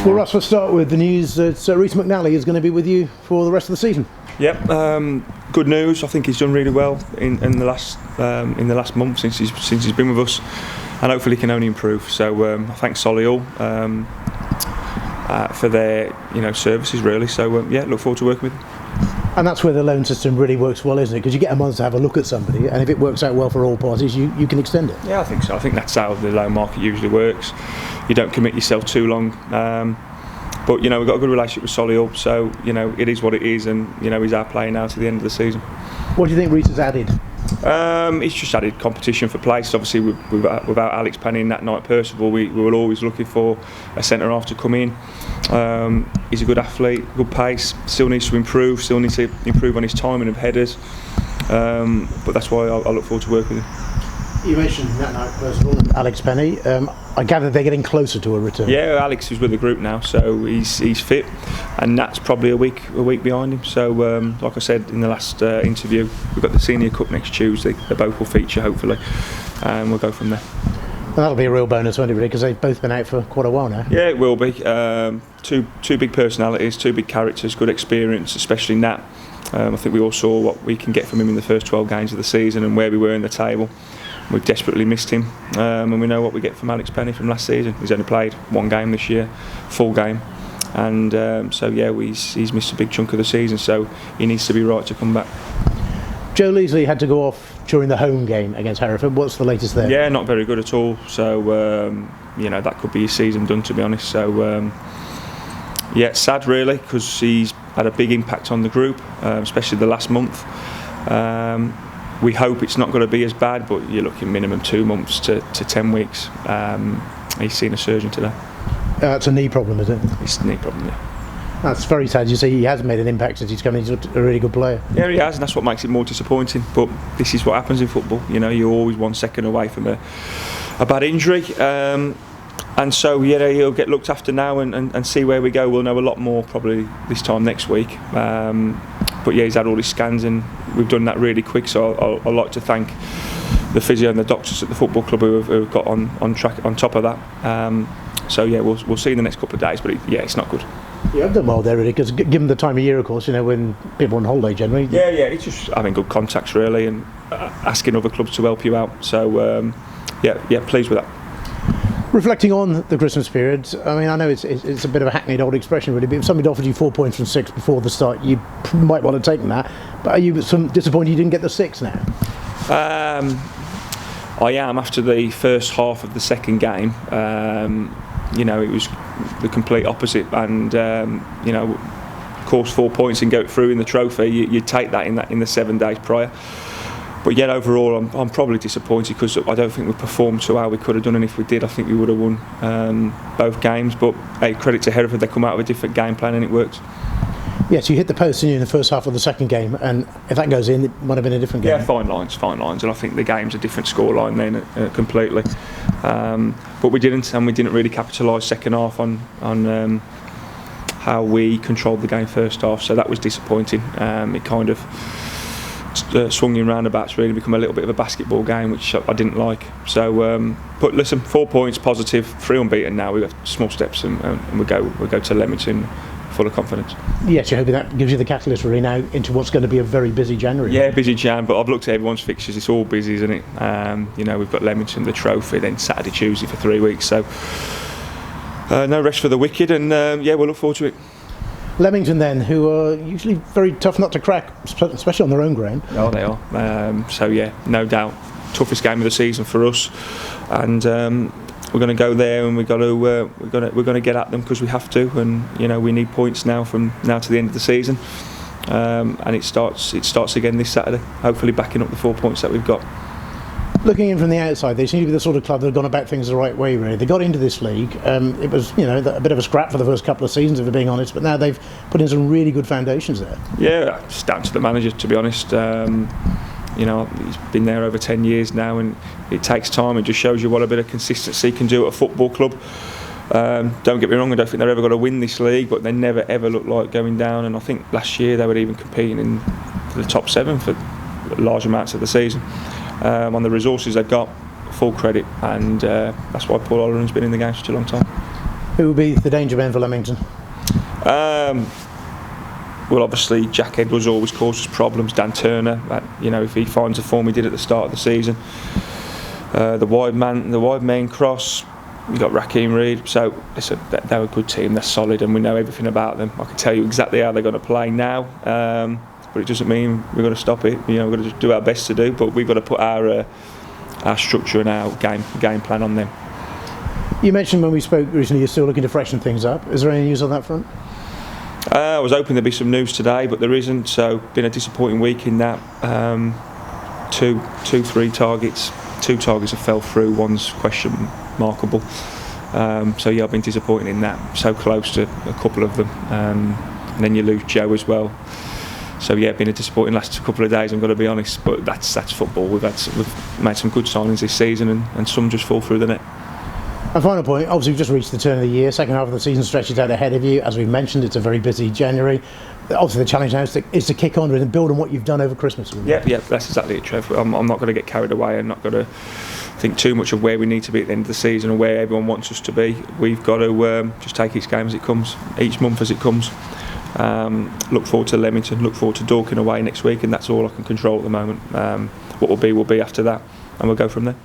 Well, Russ, we'll start with the news that Reese McNally is going to be with you for the rest of the season. Yep, good news. I think he's done really well in the last month since he's been with us, and hopefully he can only improve. So I thank Solihull for their services really. So look forward to working with him. And that's where the loan system really works well, isn't it? Because you get a month to have a look at somebody, and if it works out well for all parties, you can extend it. Yeah, I think so. I think that's how the loan market usually works. You don't commit yourself too long. But we've got a good relationship with Solihull, so it is what it is, and he's our player now to the end of the season. What do you think Reese has added? He's just added competition for place. Obviously, without Alex Penn in that night, Percival, we were always looking for a centre half to come in. He's a good athlete, good pace. Still needs to improve. Still needs to improve on his timing of headers. But that's why I look forward to working with him. You mentioned that night, Percival and Alex Penny. I gather they're getting closer to a return. Yeah, Alex is with the group now, so he's fit, and Nat's probably a week behind him. So, like I said in the last interview, we've got the Senior Cup next Tuesday. They both will feature, hopefully, and we'll go from there. And that'll be a real bonus, won't it, really? Because they've both been out for quite a while now. Yeah, it will be. Two big personalities, two big characters, good experience, especially Nat. I think we all saw what we can get from him in the first 12 games of the season and where we were in the table. We've desperately missed him, and we know what we get from Alex Penny from last season. He's only played one game this year, full game, and he's missed a big chunk of the season, so he needs to be right to come back. Joe Leasley had to go off during the home game against Hereford. What's the latest there? Yeah, not very good at all, so that could be his season done, to be honest. So it's sad really, because he's had a big impact on the group, especially the last month. We hope it's not going to be as bad, but you're looking minimum 2 months to 10 weeks. He's seen a surgeon today. It's a knee problem, is it? It's a knee problem, yeah. That's very sad. You see, he has made an impact since he's come in. He's a really good player. Yeah, he has, and that's what makes it more disappointing. But this is what happens in football. You're always 1 second away from a bad injury. And so, he'll get looked after now and see where we go. We'll know a lot more probably this time next week. But he's had all his scans and we've done that really quick. So I'd like to thank the physio and the doctors at the football club who have got on track on top of that. We'll see in the next couple of days. But it's not good. Yeah, I've done well there really, because given the time of year, of course, when people are on holiday generally. Yeah, it's just having good contacts really and asking other clubs to help you out. So pleased with that. Reflecting on the Christmas period, I mean, I know it's a bit of a hackneyed old expression really, but if somebody offered you 4 points from 6 before the start, you might want to take that. But are you disappointed you didn't get the 6 now? I am, after the first half of the second game. It was the complete opposite, and of course 4 points and go through in the trophy, you'd take that in the 7 days prior. But yet overall I'm probably disappointed, because I don't think we performed to how we could have done, and if we did I think we would have won both games. But hey, credit to Hereford, they come out with a different game plan and it worked. Yes, you hit the post in the first half of the second game, and if that goes in, it might have been a different game. Yeah, fine lines, and I think the game's a different scoreline then completely. But we didn't really capitalise second half on how we controlled the game first half, so that was disappointing. It kind of swung in roundabouts, really become a little bit of a basketball game, which I didn't like. So, but listen, 4 points, positive, 3 unbeaten now. We've got small steps, and we go to Leamington full of confidence. Yes, you're hoping that gives you the catalyst really now into what's going to be a very busy January. Yeah, busy Jan, but I've looked at everyone's fixtures, it's all busy, isn't it? We've got Leamington, the trophy, then Saturday, Tuesday for 3 weeks, so no rest for the wicked, and we'll look forward to it. Leamington then, who are usually very tough not to crack, especially on their own ground. Oh, they are. No doubt, toughest game of the season for us, and we're going to go there, and we're going to get at them because we have to, and we need points now from now to the end of the season, and it starts again this Saturday. Hopefully, backing up the 4 points that we've got. Looking in from the outside, they seem to be the sort of club that have gone about things the right way, really. They got into this league. It was, a bit of a scrap for the first couple of seasons, if we're being honest, but now they've put in some really good foundations there. Yeah, it's down to the manager, to be honest. He's been there over 10 years now, and it takes time. It just shows you what a bit of consistency can do at a football club. Don't get me wrong, I don't think they're ever going to win this league, but they never ever look like going down, and I think last year they were even competing for the top 7 for large amounts of the season. On the resources they've got, full credit, and that's why Paul Holleran's been in the game for such a long time. Who would be the danger men for Leamington? Well, obviously Jack Edwards always causes problems. Dan Turner, if he finds the form he did at the start of the season. The wide main cross. You've got Raheem Reid. So they're a good team. They're solid, and we know everything about them. I can tell you exactly how they're going to play now. But it doesn't mean we're going to stop it. We're going to do our best to do. But we've got to put our structure and our game plan on them. You mentioned when we spoke recently you're still looking to freshen things up. Is there any news on that front? I was hoping there'd be some news today, but there isn't. So been a disappointing week in that. Three targets. 2 targets have fell through. One's question markable. So yeah, I've been disappointed in that. So close to a couple of them, and then you lose Joe as well. So yeah, been a disappointing last couple of days, I'm going to be honest. But that's football. We've made some good signings this season, and some just fall through the net. And final point, obviously we've just reached the turn of the year, second half of the season stretches out ahead of you. As we've mentioned, it's a very busy January. Obviously the challenge now is to kick on with and build on what you've done over Christmas. Yeah, that's exactly it, Trev. I'm not going to get carried away. I'm not going to think too much of where we need to be at the end of the season or where everyone wants us to be. We've got to just take each game as it comes, each month as it comes. Look forward to Leamington, look forward to Dorking away next week, and that's all I can control at the moment. What will be after that, and we'll go from there.